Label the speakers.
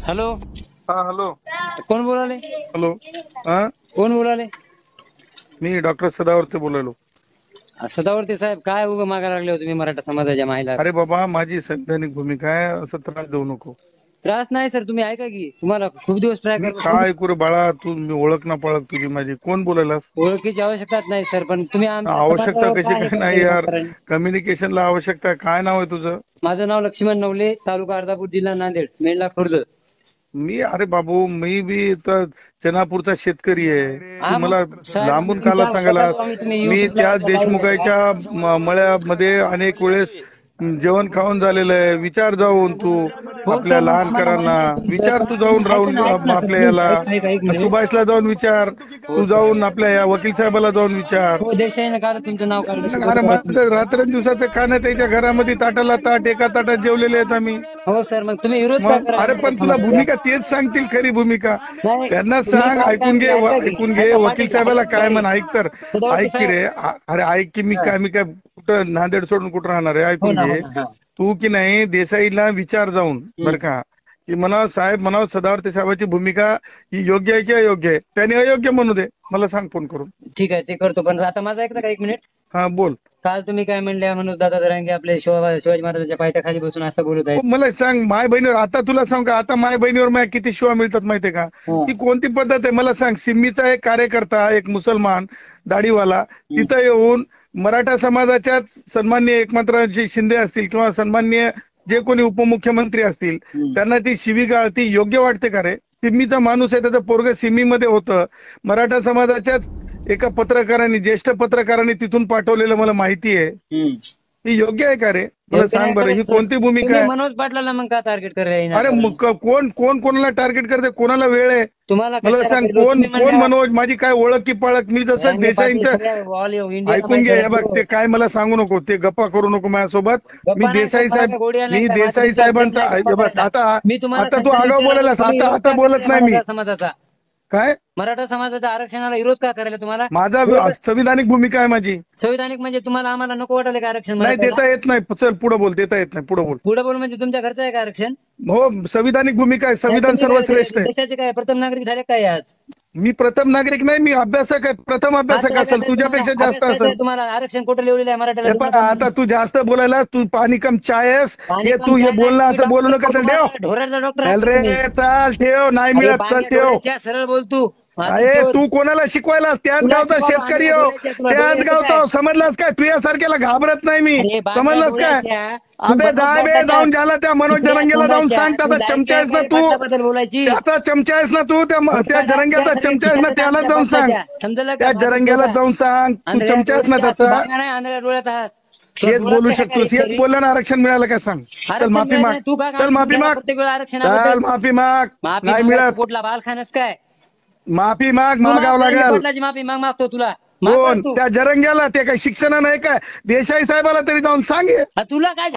Speaker 1: Hello,
Speaker 2: हा hello.
Speaker 1: कोण बोलाले?
Speaker 2: हॅलो. हा
Speaker 1: कोण बोलाले?
Speaker 2: मी डॉक्टर सदावर्ते बोलायलो.
Speaker 1: सदावर्ते साहेब, काय उगा मागा लागले हो तुम्ही मराठा समाजाच्या महिला?
Speaker 2: अरे बाबा, माझी संवैधानिक भूमिका आहे, असं त्रास देऊ नको.
Speaker 1: त्रास नाही सर, तुम्ही ऐका की, तुम्हाला खूप दिवस ट्राय
Speaker 2: मी
Speaker 1: करतो.
Speaker 2: काय ऐकू रे बाळा, तू मी ओळख ना पळक तुझी माझी. कोण बोलायलास?
Speaker 1: ओळखीची आवश्यकता नाही सर, पण तुम्ही आमच्या
Speaker 2: आवश्यकता
Speaker 1: समाजावर
Speaker 2: कशी
Speaker 1: काय हे
Speaker 2: काय नाही
Speaker 1: करताय
Speaker 2: यार,
Speaker 1: राजकारण?
Speaker 2: कम्युनिकेशनला आवश्यकता आहे. काय नाव आहे तुझं?
Speaker 1: माझं नाव लक्ष्मण नवले, तालुका अर्धापूर, जिल्हा नांदेड, मेंढला खुर्द.
Speaker 2: मी अरे बाबू, मी बी तर चनापूरचा शेतकरी आहे. तू
Speaker 1: हा
Speaker 2: मला
Speaker 1: मग साहेब,
Speaker 2: लांबून काला
Speaker 1: तुमच्या
Speaker 2: सांगायला?
Speaker 1: बघालो आम्ही, तुम्ही
Speaker 2: मी
Speaker 1: युट्यूबला
Speaker 2: त्या
Speaker 1: लाईव्ह
Speaker 2: देशमुखाच्या मळ्यामध्ये अनेक वेळेस जेवण खाऊन झालेलं आहे. विचार जाऊन तू
Speaker 1: हो
Speaker 2: आपल्या
Speaker 1: सर, मग आम्हाला
Speaker 2: लहानकरांना
Speaker 1: माहिती आहे तुमचं,
Speaker 2: विचार,
Speaker 1: पण
Speaker 2: तू जाऊन
Speaker 1: ऐका
Speaker 2: राहुल
Speaker 1: ना, ऐका ना सर,
Speaker 2: आपल्या
Speaker 1: प्लीज,
Speaker 2: याला
Speaker 1: ऐका एक मिनिट.
Speaker 2: सुभाषला जाऊन विचार,
Speaker 1: हो
Speaker 2: तू
Speaker 1: सर.
Speaker 2: जाऊन आपल्या या वकील साहेबाला जाऊन विचार.
Speaker 1: हो, देसाईनं काल तुमचं नाव काढलं ते
Speaker 2: अरे
Speaker 1: बरोबर आहे
Speaker 2: माझं
Speaker 1: तुमचं.
Speaker 2: रात्रंदिवसाचं खाणं त्याच्या घरामध्ये ताटाला ताट, एका ताटात जेवलेले आहेत आम्ही.
Speaker 1: हो सर, मग तुम्ही विरोध का
Speaker 2: मग
Speaker 1: करायला
Speaker 2: अरे
Speaker 1: मराठा
Speaker 2: पण तुला
Speaker 1: समाजाच्या?
Speaker 2: भूमिका तेच सांगतील, खरी भूमिका
Speaker 1: नाही,
Speaker 2: त्यांना
Speaker 1: तुम्ही
Speaker 2: सांग.
Speaker 1: काय
Speaker 2: ऐकून घे,
Speaker 1: ऐका की,
Speaker 2: ऐकून घे.
Speaker 1: ऐका
Speaker 2: वकील
Speaker 1: पाटील
Speaker 2: साहेबाला
Speaker 1: साहेब,
Speaker 2: काय
Speaker 1: सॉरी.
Speaker 2: म्हण, ऐक तर.
Speaker 1: सदावर्ते
Speaker 2: ऐक की
Speaker 1: साहेब.
Speaker 2: रे, अरे ऐक की, मी
Speaker 1: हा.
Speaker 2: काय कुठं नांदेड सोडून कुठं राहणार आहे?
Speaker 1: हो
Speaker 2: ऐकून
Speaker 1: ना, हो
Speaker 2: घे.
Speaker 1: ना, हा.
Speaker 2: तू की नाही देसाईला विचार जाऊन, बरं का, की म्हणा साहेब, म्हणा सदावर्ते साहेबांची भूमिका ही योग्य आहे की अयोग्य आहे. त्याने अयोग्य म्हणू दे, मला सांग फोन करून.
Speaker 1: ठीक आहे, ते करतो. पण आता माझा ऐकता का एक मिनिट?
Speaker 2: हा बोल.
Speaker 1: काल तुम्ही काय म्हणल्या, मनोज दादा जरांगे आपले शिवाजी महाराजांच्या पायथ्याखाली बसून असं बोलत आहेत.
Speaker 2: मला सांग, माय बहिणीवर आता तुला सांग का, आता माय बहिणीवर माझ्या किती शिवा मिळतात माहितीये का?
Speaker 1: हा.
Speaker 2: ती कोणती पद्धत आहे मला सांग. सिम्मीचा एक कार्यकर्ता, एक मुसलमान दाढीवाला तिथं येऊन मराठा समाजाच्याच सन्माननीय एकनाथरावजी शिंदे असतील किंवा सन्माननीय जे कोणी उपमुख्यमंत्री असतील, त्यांना ती शिवीगाळ ती योग्य वाटते का रे? सिम्मीचा माणूस आहे, त्याचं पोरग सिम्मीमध्ये होतं. मराठा समाजाच्याच एका पत्रकारांनी, ज्येष्ठ पत्रकारांनी तिथून पाठवलेलं मला माहिती आहे. ही योग्य आहे का रे? मला सांग बरं, ही कोणती भूमिका
Speaker 1: तुम्ही
Speaker 2: आहे?
Speaker 1: मनोज पाटलाला मग का टार्गेट करायला?
Speaker 2: अरे मग कोण कोण कोणाला टार्गेट करते? कोणाला वेळ आहे?
Speaker 1: तुम्हाला
Speaker 2: मला
Speaker 1: कशाला
Speaker 2: सांग,
Speaker 1: केलं?
Speaker 2: कोण
Speaker 1: तुम्ही
Speaker 2: कोण
Speaker 1: म्हणल्या,
Speaker 2: मनोज? माझी काय ओळख की पळक? मी जसं
Speaker 1: जरांगे पाटील
Speaker 2: देसाईंचं
Speaker 1: सगळ्या ऑल इंडिया
Speaker 2: ऐकून घे. हे बघ, ते काय मला सांगू नको, ते गप्पा करू नको माझ्यासोबत. मी देसाई साहेब, मी देसाई साहेबांचा हे बघ, आता
Speaker 1: मी तुम्हाला
Speaker 2: आता तू
Speaker 1: सच्चा
Speaker 2: आगाऊ
Speaker 1: विचाराला
Speaker 2: बोलायलास,
Speaker 1: तुम्ही
Speaker 2: आता
Speaker 1: विरोध
Speaker 2: आता
Speaker 1: का
Speaker 2: बोलत
Speaker 1: करायला
Speaker 2: नाही मी.
Speaker 1: मराठा समाजाचा?
Speaker 2: काय
Speaker 1: मराठा समाजाच्या आरक्षणाला विरोध का करायला तुम्हाला?
Speaker 2: माझा संविधानिक भूमिका आहे माझी.
Speaker 1: संविधानिक म्हणजे तुम्हाला आम्हाला नको वाटलं का आरक्षण?
Speaker 2: नाही
Speaker 1: मराठ्याला
Speaker 2: देता येत नाही. चल पुढे बोल. देता येत नाही, पुढे बोल.
Speaker 1: पुढे बोल म्हणजे तुमच्या घरचं आहे का आरक्षण?
Speaker 2: हो, संविधानिक भूमिका आहे. संविधान
Speaker 1: तुम्ही काय
Speaker 2: सर्वश्रेष्ठ आहे.
Speaker 1: देशाचे काय प्रथम नागरिक झाले काय आज?
Speaker 2: मी प्रथम नागरिक नाही, मी अभ्यासक आहे. प्रथम अभ्यासक असेल, तुझ्यापेक्षा जास्त असेल.
Speaker 1: तुम्हाला आरक्षण कुठे लिहिलेलं आहे मराठ्याला?
Speaker 2: हे पहा, आता तू जास्त बोलायला, तू पाणी कम चाय आहेस. हे तू हे बोलणं असं बोलू नका. चल ठेव.
Speaker 1: ढोराचा डॉक्टर
Speaker 2: चल रे, चाल ठेव. नाही मिळत, चल ठेव.
Speaker 1: सरळ बोल तू.
Speaker 2: अरे तू कोणाला शिकवायलास? त्याच गावचा शेतकरी हो, त्याच गावचा, समजलास काय? तुझ्यासारख्याला घाबरत नाही मी, समजलास काय? अबे जाऊन झाला त्या मनोज जरंगेला जाऊन सांग. त्याचा चमचा आहेस ना तू, त्याचा चमचा आहेस ना तू, त्या जरंग्याचा चमचा आहेस ना, त्याला जाऊन सांग.
Speaker 1: समजलं
Speaker 2: त्या जरंग्याला जाऊन सांग, तू चमचा आहेस ना त्याचा.
Speaker 1: आंधळ्या डोळ्याचा हास.
Speaker 2: हेच बोलू शकतोस, हेच बोलल्यानं आरक्षण मिळालं का सांग? चल माफी माग, चल माफी माग, चल माफी माग. नाही मिळत.
Speaker 1: पोटला बाल खानस काय?
Speaker 2: माफी माग, मागावं लागेल.
Speaker 1: पाटलाची माफी मागतो तुला.
Speaker 2: कोण? त्या जरंग्याला? ते काय शिक्षण नाही काय? देसाई साहेबाला तरी जाऊन सांगे.
Speaker 1: तुला काय